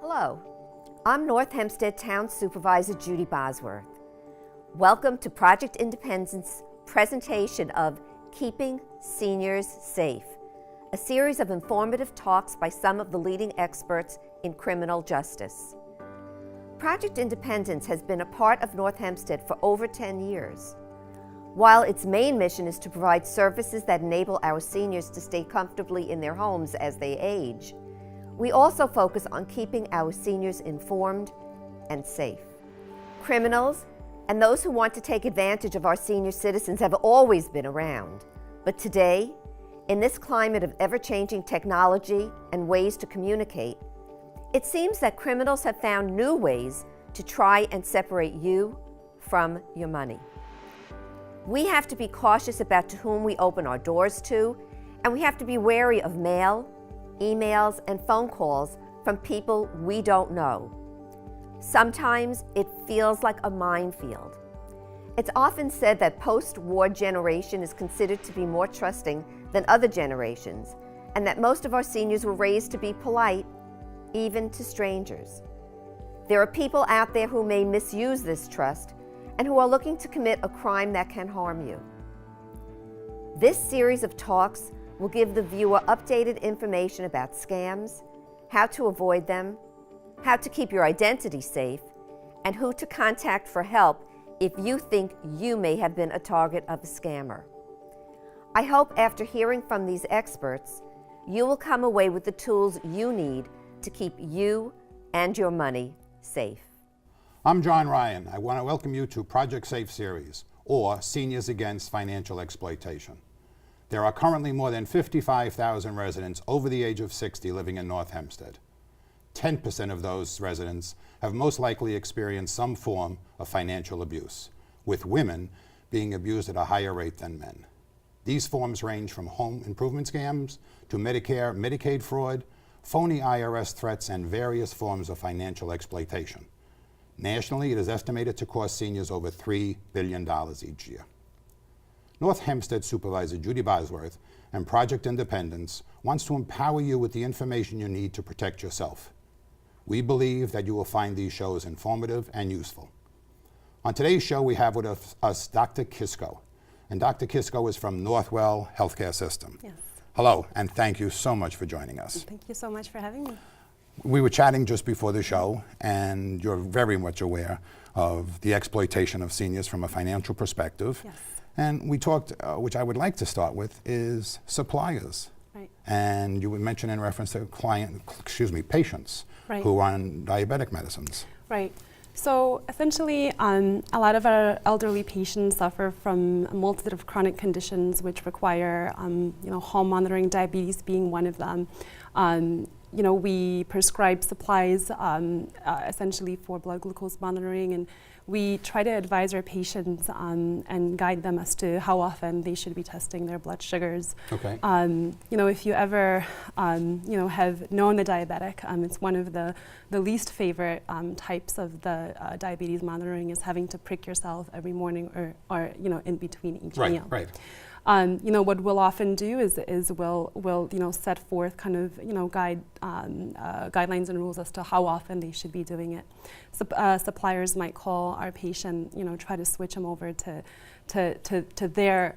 Hello, I'm North Hempstead Town Supervisor Judy Bosworth. Welcome to Project Independence's presentation of Keeping Seniors Safe, a series of informative talks by some of the leading experts in criminal justice. Project Independence has been a part of North Hempstead for over 10 years. While its main mission is to provide services that enable our seniors to stay comfortably in their homes as they age, we also focus on keeping our seniors informed and safe. Criminals and those who want to take advantage of our senior citizens have always been around. But today, in this climate of ever-changing technology and ways to communicate, it seems that criminals have found new ways to try and separate you from your money. We have to be cautious about to whom we open our doors to, and we have to be wary of mail, emails, and phone calls from people we don't know. Sometimes it feels like a minefield. It's often said that post-war generation is considered to be more trusting than other generations, and that most of our seniors were raised to be polite, even to strangers. There are people out there who may misuse this trust and who are looking to commit a crime that can harm you. This series of talks will give the viewer updated information about scams, how to avoid them, how to keep your identity safe, and who to contact for help if you think you may have been a target of a scammer. I hope after hearing from these experts, you will come away with the tools you need to keep you and your money safe. I'm John Ryan. I want to welcome you to Project Safe Series, or Seniors Against Financial Exploitation. There are currently more than 55,000 residents over the age of 60 living in North Hempstead. 10% of those residents have most likely experienced some form of financial abuse, with women being abused at a higher rate than men. These forms range from home improvement scams to Medicare, Medicaid fraud, phony IRS threats, and various forms of financial exploitation. Nationally, it is estimated to cost seniors over $3 billion each year. North Hempstead Supervisor Judy Bosworth and Project Independence wants to empower you with the information you need to protect yourself. We believe that you will find these shows informative and useful. On today's show, we have with us Dr. Kiszko, and Dr. Kiszko is from Northwell Healthcare System. Yes. Hello, and thank you so much for joining us. Thank you so much for having me. We were chatting just before the show, and you're very much aware of the exploitation of seniors from a financial perspective. Yes. And we talked, which I would like to start with, is suppliers. Right. And you would mention in reference to patients Right. who are on diabetic medicines. Right. So essentially, a lot of our elderly patients suffer from a multitude of chronic conditions which require, home monitoring, diabetes being one of them. We prescribe supplies essentially for blood glucose monitoring, and we try to advise our patients and guide them as to how often they should be testing their blood sugars. Okay. If you ever, have known the diabetic, it's one of the least favorite types of the diabetes monitoring is having to prick yourself every morning or in between each meal. Right. What we'll often do is we'll set forth kind of guidelines and rules as to how often they should be doing it. Suppliers might call our patient, try to switch them over to their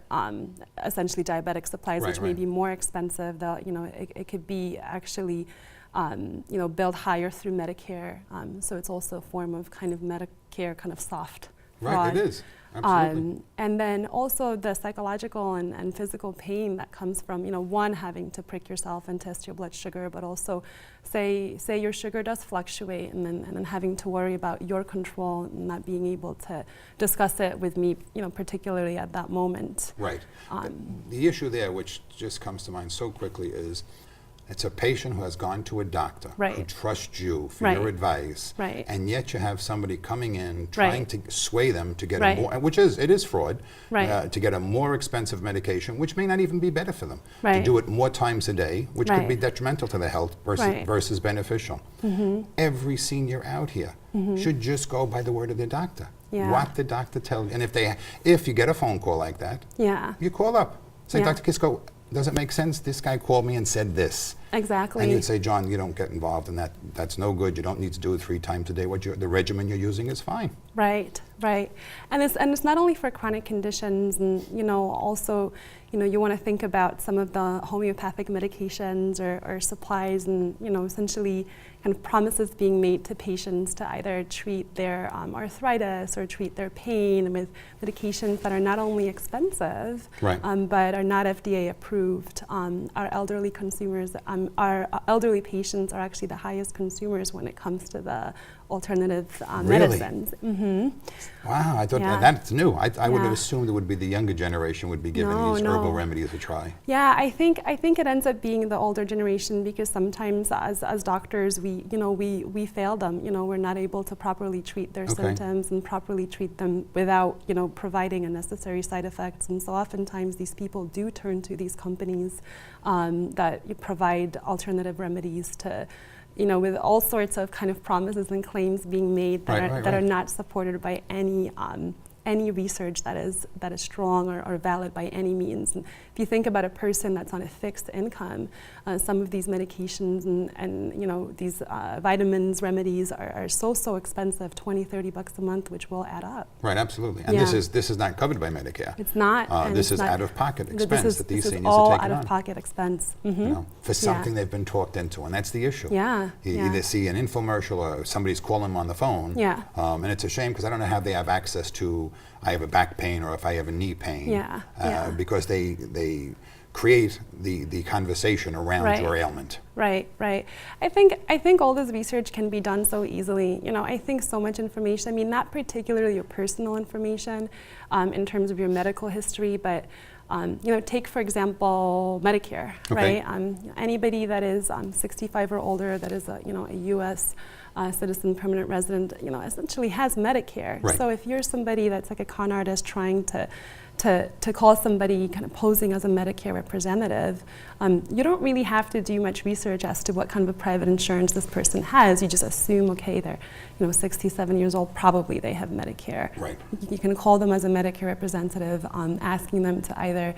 essentially diabetic supplies, which may be more expensive. It could be actually billed higher through Medicare, so it's also a form of kind of Medicare kind of soft fraud. Right, it is. Absolutely. And then also the psychological and physical pain that comes from, one, having to prick yourself and test your blood sugar, but also say your sugar does fluctuate, and then having to worry about your control and not being able to discuss it with me, particularly at that moment. Right. The issue there, which just comes to mind so quickly, is it's a patient who has gone to a doctor, who trusts you for your advice, and yet you have somebody coming in trying to sway them to get a more, it is fraud, to get a more expensive medication, which may not even be better for them, to do it more times a day, which could be detrimental to their health versus beneficial. Every senior out here should just go by the word of their doctor. What the doctor tells you. And if you get a phone call like that, you call up. Say, Dr. Kiszko, does it make sense? This guy called me and said this. Exactly. And you'd say, John, you don't get involved in that. That's no good. You don't need to do it 3 times a day. The regimen you're using is fine. Right, right. And it's not only for chronic conditions, and also, you want to think about some of the homeopathic medications or supplies, and essentially kind of promises being made to patients to either treat their arthritis or treat their pain with medications that are not only expensive, right, but are not FDA approved. Our elderly consumers, our elderly patients are actually the highest consumers when it comes to the alternative medicines. Mm-hmm. Wow, I thought that's new. I would have assumed it would be the younger generation would be given these herbal remedies a try. Yeah, I think it ends up being the older generation, because sometimes as doctors we fail them. We're not able to properly treat their symptoms and properly treat them without providing unnecessary side effects. And so oftentimes these people do turn to these companies that provide alternative remedies to, with all sorts of kind of promises and claims being made that are not supported by any research that is strong or valid by any means. And if you think about a person that's on a fixed income, some of these medications and these vitamins, remedies are so expensive, $20-30 a month, which will add up. Right, absolutely. And this is not covered by Medicare. It's not. This is out-of-pocket expense that these seniors all are taking on. out-of-pocket expense. Mm-hmm. For something they've been talked into, and that's the issue. Yeah. You either see an infomercial or somebody's calling them on the phone. Yeah. And it's a shame, because I don't know how they have access to, I have a back pain or if I have a knee pain. Yeah. Because they create the conversation around your ailment. Right. I think all this research can be done so easily. I think so much information, not particularly your personal information in terms of your medical history, but take, for example, Medicare, right? Anybody that is 65 or older that is a U.S. Citizen, permanent resident, essentially has Medicare. Right. So if you're somebody that's like a con artist trying to call somebody kind of posing as a Medicare representative, you don't really have to do much research as to what kind of a private insurance this person has. You just assume, okay, they're 67 years old, probably they have Medicare. Right. You can call them as a Medicare representative, asking them to either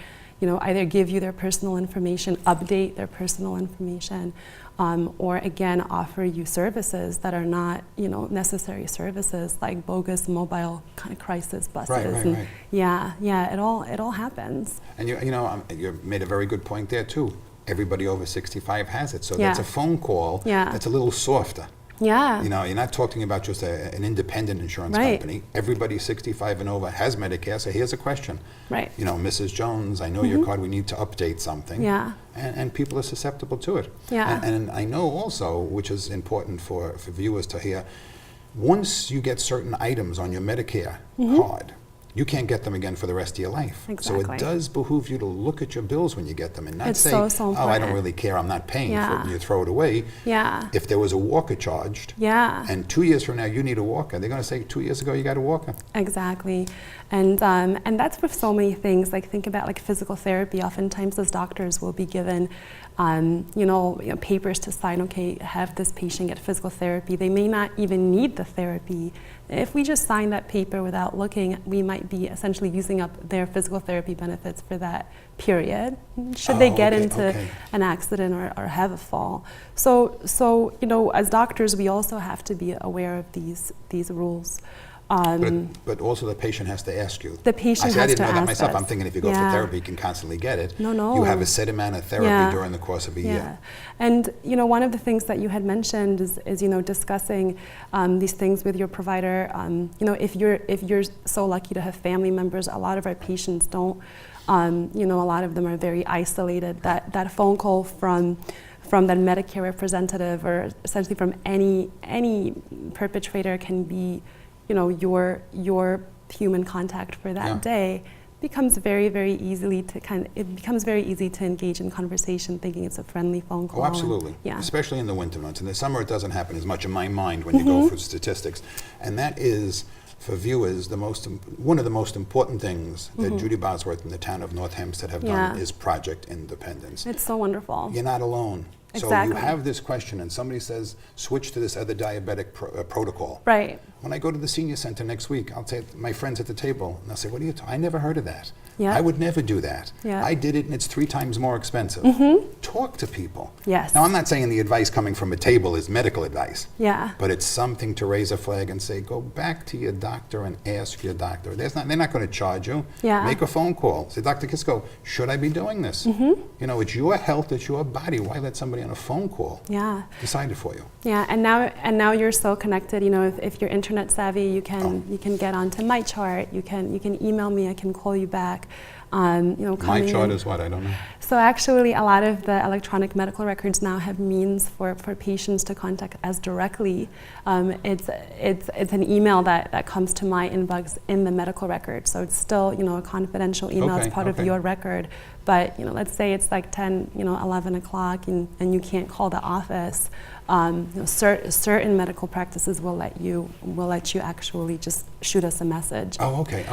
give you their personal information, update their personal information, or again offer you services that are not necessary services, like bogus mobile kind of crisis buses. Right. Yeah, it all happens. And you made a very good point there too. Everybody over 65 has it, so that's a phone call that's a little softer. Yeah. You're not talking about just an independent insurance company. Everybody 65 and over has Medicare, so here's a question. Right. Mrs. Jones, I know your card, we need to update something. Yeah. And people are susceptible to it. Yeah. And I know also, which is important for viewers to hear, once you get certain items on your Medicare card, you can't get them again for the rest of your life. Exactly. So it does behoove you to look at your bills when you get them and not say, so oh, I don't really care, I'm not paying for it, and you throw it away. Yeah. If there was a walker charged, and 2 years from now you need a walker, they're going to say 2 years ago you got a walker. Exactly. And that's with so many things. Like, think about like physical therapy. Oftentimes those doctors will be given papers to sign, okay, have this patient get physical therapy. They may not even need the therapy. If we just sign that paper without looking, we might be essentially using up their physical therapy benefits for that period, should they get into an accident or have a fall. So as doctors, we also have to be aware of these rules. But also the patient has to ask you. The patient has to ask us. I didn't know that myself. I'm thinking if you go for therapy, you can constantly get it. No. You have a set amount of therapy during the course of a year. And one of the things that you had mentioned is discussing these things with your provider. If you're so lucky to have family members, a lot of our patients don't. A lot of them are very isolated. That phone call from that Medicare representative, or essentially from any perpetrator, can be your human contact for that day, becomes very, very easily it becomes very easy to engage in conversation, thinking it's a friendly phone call. Oh, absolutely. Especially in the winter months. In the summer, it doesn't happen as much in my mind when you go through statistics. And that is, for viewers, one of the most important things that Judy Bosworth and the town of North Hempstead have done is Project Independence. It's so wonderful. You're not alone. Exactly. So you have this question and somebody says, switch to this other diabetic protocol. Right. When I go to the senior center next week, I'll say my friends at the table, and they'll say, what are you I never heard of that. Yeah. I would never do that. Yeah. I did it and it's 3 times more expensive. Talk to people. Yes. Now, I'm not saying the advice coming from a table is medical advice. Yeah. But it's something to raise a flag and say, go back to your doctor and ask your doctor. They're not going to charge you. Yeah. Make a phone call. Say, Dr. Kiszko, should I be doing this? You know, it's your health, it's your body. Why let somebody on a phone call decide it for you? Yeah, and now you're so connected. You know, if you're internet savvy, you can get onto my chart. You can email me. I can call you back. You know, My chart is what? I don't know. So actually, a lot of the electronic medical records now have means for patients to contact us directly. It's an email that comes to my inbox in the medical record. So it's still, you know, a confidential email. It's part of your record. But, you know, let's say it's like 10, 11 o'clock and you can't call the office. You know, certain medical practices will let you actually just shoot us a message. Oh, okay.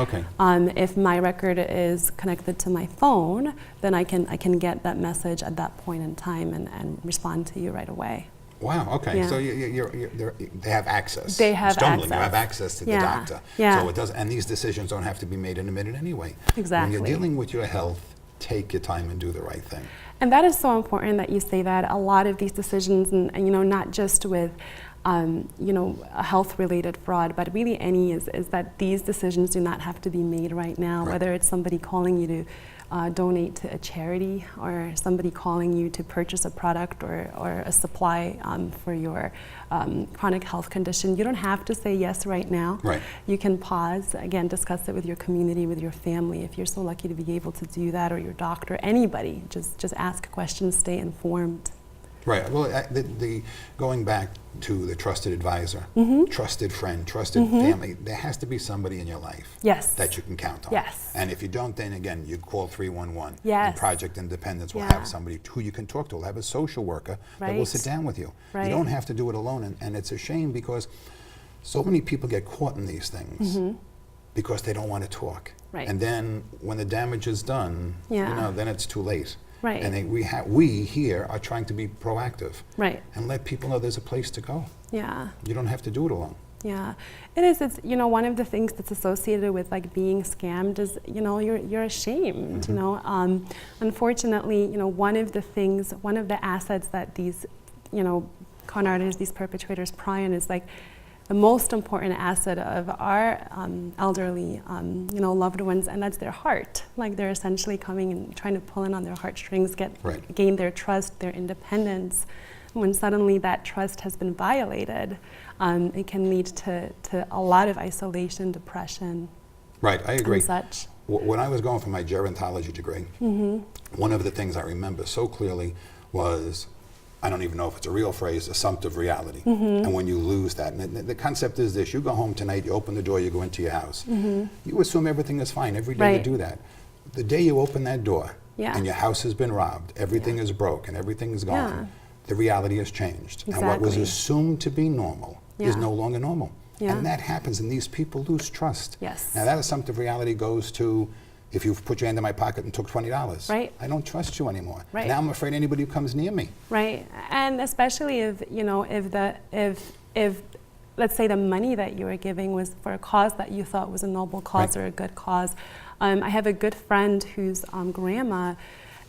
If my record is connected to my phone, then I can get that message at that point in time and respond to you right away. Wow, okay. Yeah. So they have access. They have Stumbling, access. you have access to the doctor. Yeah. So it does, and these decisions don't have to be made in a minute anyway. Exactly. When you're dealing with your health, take your time and do the right thing. And that is so important that you say that. A lot of these decisions, and you know, not just with you know, a health-related fraud, but really any is that these decisions do not have to be made right now. Right. Whether it's somebody calling you to donate to a charity, or somebody calling you to purchase a product or a supply for your chronic health condition, you don't have to say yes right now. Right. You can pause, again, discuss it with your community, with your family, if you're so lucky to be able to do that, or your doctor, anybody. Just ask questions, stay informed. Right. Well, going back to the trusted advisor, trusted friend, trusted family, there has to be somebody in your life that you can count on. Yes. And if you don't, then again, you call 311. Yes. And Project Independence will have somebody who you can talk to. We'll have a social worker that will sit down with you. Right. You don't have to do it alone. And it's a shame because so many people get caught in these things because they don't want to talk. Right. And then when the damage is done, you know, then it's too late. Right. And we here are trying to be proactive. Right. And let people know there's a place to go. Yeah. You don't have to do it alone. Yeah, it is. It's, you know, one of the things that's associated with like being scammed is, you know, you're ashamed. You know, unfortunately, you know, one of the assets that these, you know, con artists, these perpetrators pry on is like the most important asset of our elderly, you know, loved ones, and that's their heart. Like they're essentially coming and trying to pull in on their heartstrings, gain their trust, their independence. When suddenly that trust has been violated, it can lead to a lot of isolation, depression. Right, I agree. And such. When I was going for my gerontology degree, one of the things I remember so clearly was, I don't even know if it's a real phrase, assumptive reality. And when you lose that, and the concept is this: you go home tonight, you open the door, you go into your house. You assume everything is fine. Every day you do that. The day you open that door and your house has been robbed, everything is broke and everything is gone, the reality has changed. Exactly. And what was assumed to be normal is no longer normal. And that happens, and these people lose trust. Yes. Now that assumptive reality goes to, if you put your hand in my pocket and took $20, right. I don't trust you anymore. Right. Now I'm afraid anybody who comes near me. Right, and especially if, you know, if let's say the money that you were giving was for a cause that you thought was a noble cause or a good cause. I have a good friend whose grandma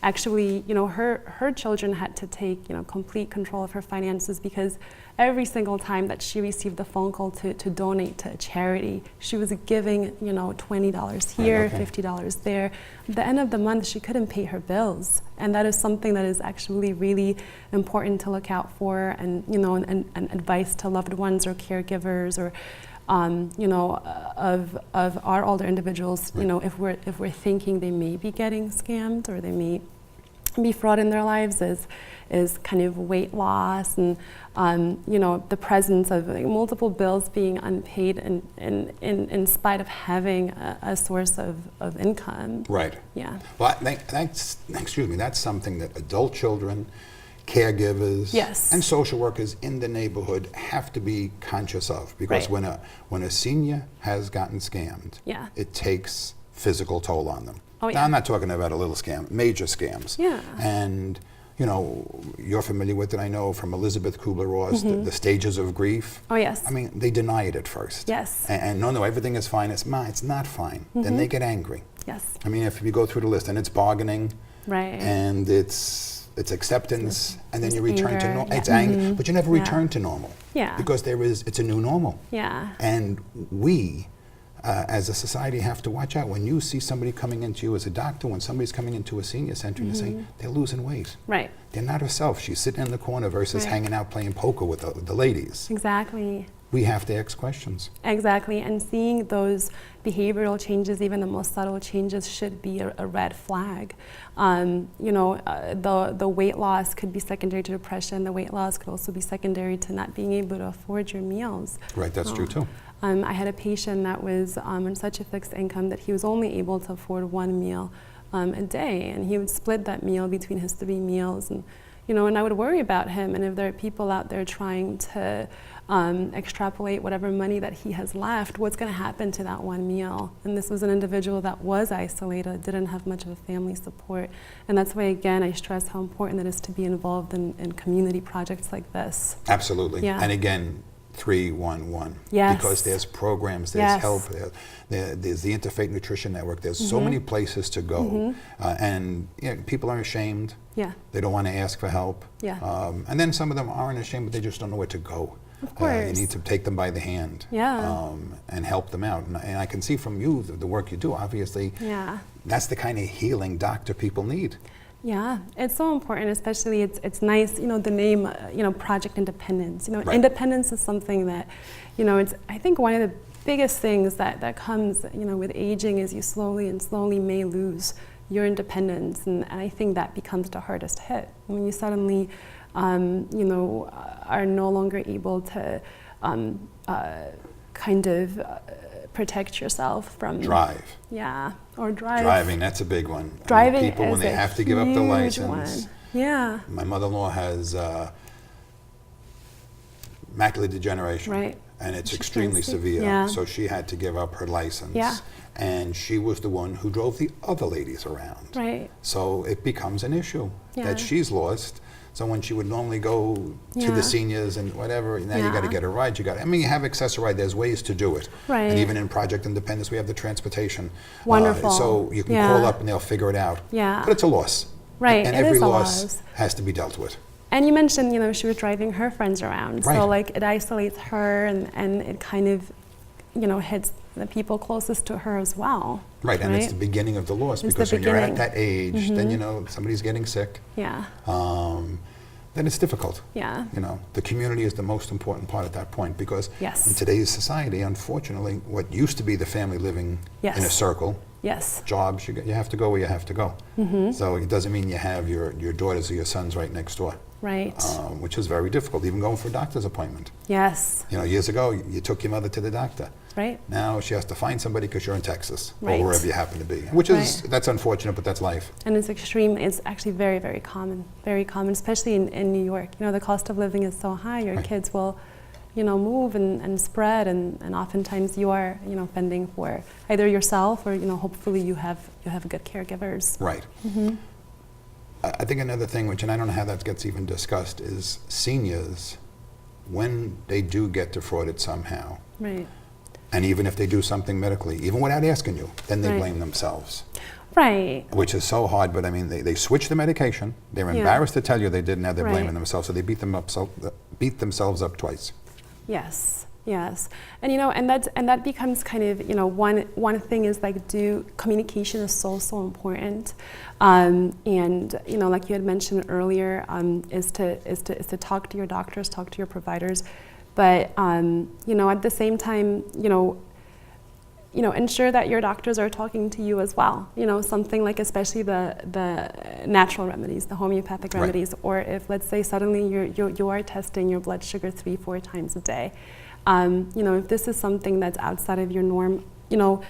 actually, you know, her children had to take, you know, complete control of her finances, because every single time that she received a phone call to donate to a charity, she was giving, you know, $20 here, $50 there. At the end of the month, she couldn't pay her bills. And that is something that is actually really important to look out for, and, you know, and advice to loved ones or caregivers, or you know, of our older individuals, you know, if we're thinking they may be getting scammed or they may be fraud in their lives, is kind of weight loss and you know, the presence of like, multiple bills being unpaid in spite of having a source of income. Right. Yeah. Well, that's something that adult children, caregivers, and social workers in the neighborhood have to be conscious of, because when a senior has gotten scammed, it takes physical toll on them. Now, I'm not talking about a little scam, major scams. Yeah. And you know, you're familiar with it, I know, from Elizabeth Kubler-Ross, the stages of grief. Oh, yes. I mean, they deny it at first. Yes. And no, everything is fine. It's not fine. Then they get angry. Yes. I mean, if you go through the list, and it's bargaining, Right. and it's acceptance, and then you return to anger, normal. yeah. It's anger, but you never Yeah. return to normal. Yeah. Because it's a new normal. Yeah. And we, as a society, have to watch out. When you see somebody coming into you as a doctor, when somebody's coming into a senior center and you say, they're losing weight. Right. They're not herself. She's sitting in the corner versus Right. hanging out playing poker with the ladies. Exactly. We have to ask questions. Exactly, and seeing those behavioral changes, even the most subtle changes, should be a red flag. You know, the weight loss could be secondary to depression. The weight loss could also be secondary to not being able to afford your meals. Right, that's true too. I had a patient that was on such a fixed income that he was only able to afford one meal a day, and he would split that meal between his 3 meals. And you know, and I would worry about him. And if there are people out there trying to extrapolate whatever money that he has left, what's going to happen to that one meal? And this was an individual that was isolated, didn't have much of a family support. And that's why, again, I stress how important it is to be involved in community projects like this. Absolutely. Yeah. And again, 311. Yes. Because there's programs, there's Yes. help, there's the Interfaith Nutrition Network, there's so many places to go. And you know, people are ashamed. Yeah. They don't want to ask for help. Yeah. And then some of them aren't ashamed, but they just don't know where to go. Of course. You need to take them by the hand. Yeah. And help them out. And I can see from you, the work you do, obviously, Yeah. that's the kind of healing doctor people need. Yeah, it's so important, especially it's nice, you know, the name, you know, Project Independence. You know, Right. independence is something that, you know, it's, I think one of the biggest things that comes, you know, with aging is you slowly may lose your independence. And I think that becomes the hardest hit. When you suddenly, you know, are no longer able to kind of protect yourself from Drive. Yeah, or drive. Driving, that's a big one. Driving people, when is they a have to give up the huge license. one. Yeah. My mother-in-law has macular degeneration. Right. And it's She extremely can't see. severe. Yeah. So she had to give up her license. Yeah. And she was the one who drove the other ladies around. Right. So it becomes an issue Yeah. that she's lost. So when she would normally go to Yeah. the seniors and whatever, now you got to Yeah. get a ride. I mean, you have access ride. There's ways to do it. Right. And even in Project Independence, we have the transportation. Wonderful. So you can Yeah. call up and they'll figure it out. Yeah. But it's a loss. Right, And it every is a loss loss. has to be dealt with. And you mentioned, you know, she was driving her friends around. Right. So, like, it isolates her and it kind of, you know, hits the people closest to her as well. Right, and it's the beginning of the loss, It's the because when you're at beginning. that age, then you know somebody's getting sick. Yeah. Then it's difficult. Yeah. You know, the community is the most important part at that point, because Yes. in today's society, unfortunately, what used to be the family living in a Yes. circle, Yes. jobs, you have to go where you have to go. So it doesn't mean you have your daughters or your sons right next door, Right. which is very difficult, even going for a doctor's appointment. Yes. You know, years ago, you took your mother to the doctor. Right. Now she has to find somebody because you're in Texas, Right. or wherever you happen to be, which is, that's unfortunate, but that's life. And it's extreme. It's actually very, very common, especially in New York. You know, the cost of living is so high. Your Right. kids will, you know, move and spread, and oftentimes you are, you know, fending for either yourself or, you know, hopefully you have good caregivers. Right. I think another thing, which, and I don't know how that gets even discussed, is seniors, when they do get defrauded somehow, Right. and even if they do something medically, even without asking you, then they Right. blame themselves, Right. which is so hard. But I mean, they switch the medication. They're Yeah. embarrassed to tell you they didn't. Now they're blaming Right. themselves, so they beat themselves up twice. Yes, yes, and you know, and that becomes kind of, you know, one thing is like, communication is so important, and you know, like you had mentioned earlier, is to talk to your doctors, talk to your providers, but you know, at the same time, you know, ensure that your doctors are talking to you as well. You know, something like, especially the natural remedies, the homeopathic Right. remedies, or if, let's say, suddenly you are testing your blood sugar 3-4 times a day. You know, if this is something that's outside of your norm, you know,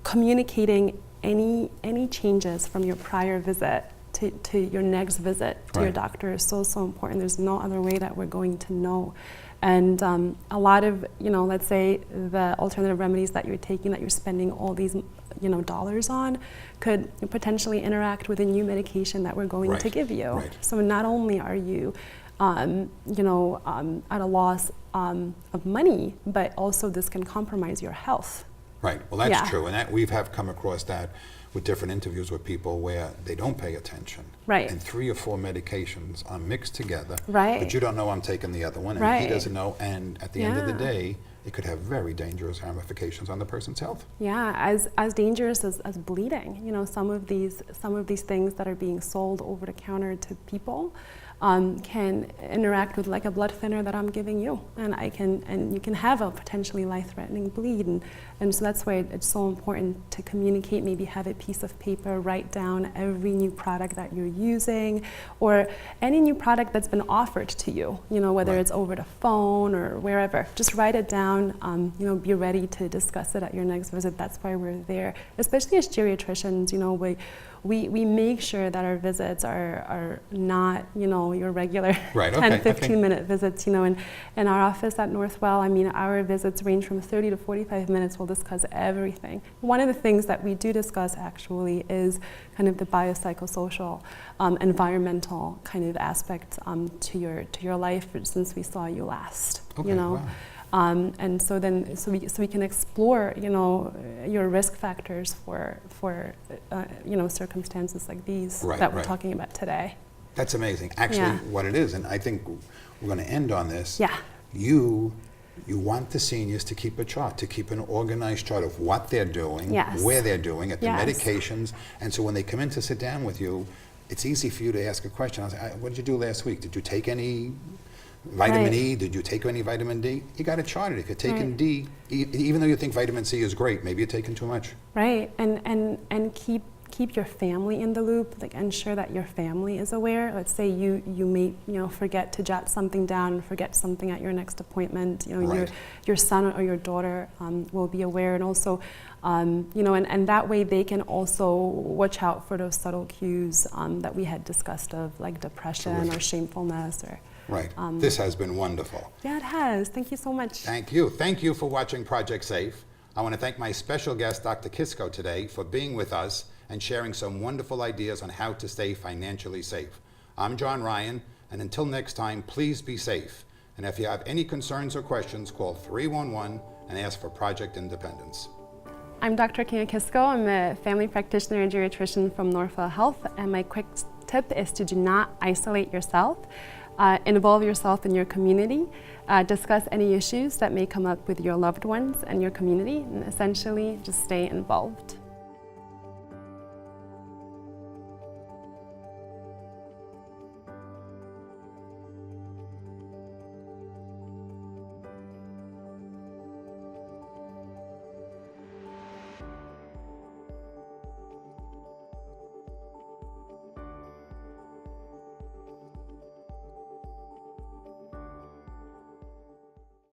communicating any changes from your prior visit to your next visit to your Right. doctor is so important. There's no other way that we're going to know. And a lot of, you know, let's say the alternative remedies that you're taking, that you're spending all these dollars on could potentially interact with a new medication that we're going to give you. Right. So not only are you at a loss of money, but also this can compromise your health. Right. Well, that's true, and that we have come across that with different interviews with people where they don't pay attention. Right. And 3 or 4 medications are mixed together. Right. But you don't know I'm taking the other one, and Right. he doesn't know. And at the end of the day, it could have very dangerous ramifications on the person's health. Yeah, as dangerous as bleeding. Some of these things that are being sold over the counter to people can interact with like a blood thinner that I'm giving you, and you can have a potentially life-threatening bleed, and so that's why it's so important to communicate. Maybe have a piece of paper, write down every new product that you're using, or any new product that's been offered to you. Whether it's over the phone or wherever. Just write it down. Be ready to discuss it at your next visit. That's why we're there, especially as geriatricians. We make sure that our visits are not, your regular 10, 15-minute visits, in our office at Northwell. Our visits range from 30 to 45 minutes. We'll discuss everything. One of the things that we do discuss actually is kind of the biopsychosocial, environmental kind of aspect to your life since we saw you last, Wow. And so we can explore, your risk factors for circumstances like these that we're talking about today. That's amazing. Actually, what it is, and I think we're going to end on this. Yeah. You want the seniors to keep a chart, to keep an organized chart of what they're doing, where they're doing it, the medications, and so when they come in to sit down with you, it's easy for you to ask a question. I was like, what did you do last week? Did you take any vitamin E? Did you take any vitamin D? You got to chart it. If you're taking D, even though you think vitamin C is great, maybe you're taking too much. Right, and keep your family in the loop. Like ensure that your family is aware. Let's say you may forget to jot something down, forget something at your next appointment. Your son or your daughter will be aware, and also and that way they can also watch out for those subtle cues that we had discussed of like depression or shamefulness or. Right. This has been wonderful. Yeah, it has. Thank you so much. Thank you. Thank you for watching Project Safe. I want to thank my special guest, Dr. Kiszko, today for being with us and sharing some wonderful ideas on how to stay financially safe. I'm John Ryan, and until next time, please be safe. And if you have any concerns or questions, call 311 and ask for Project Independence. I'm Dr. Kinga Kiszko. I'm a family practitioner and geriatrician from Northwell Health, and my quick tip is to do not isolate yourself. Involve yourself in your community, discuss any issues that may come up with your loved ones and your community, and essentially just stay involved.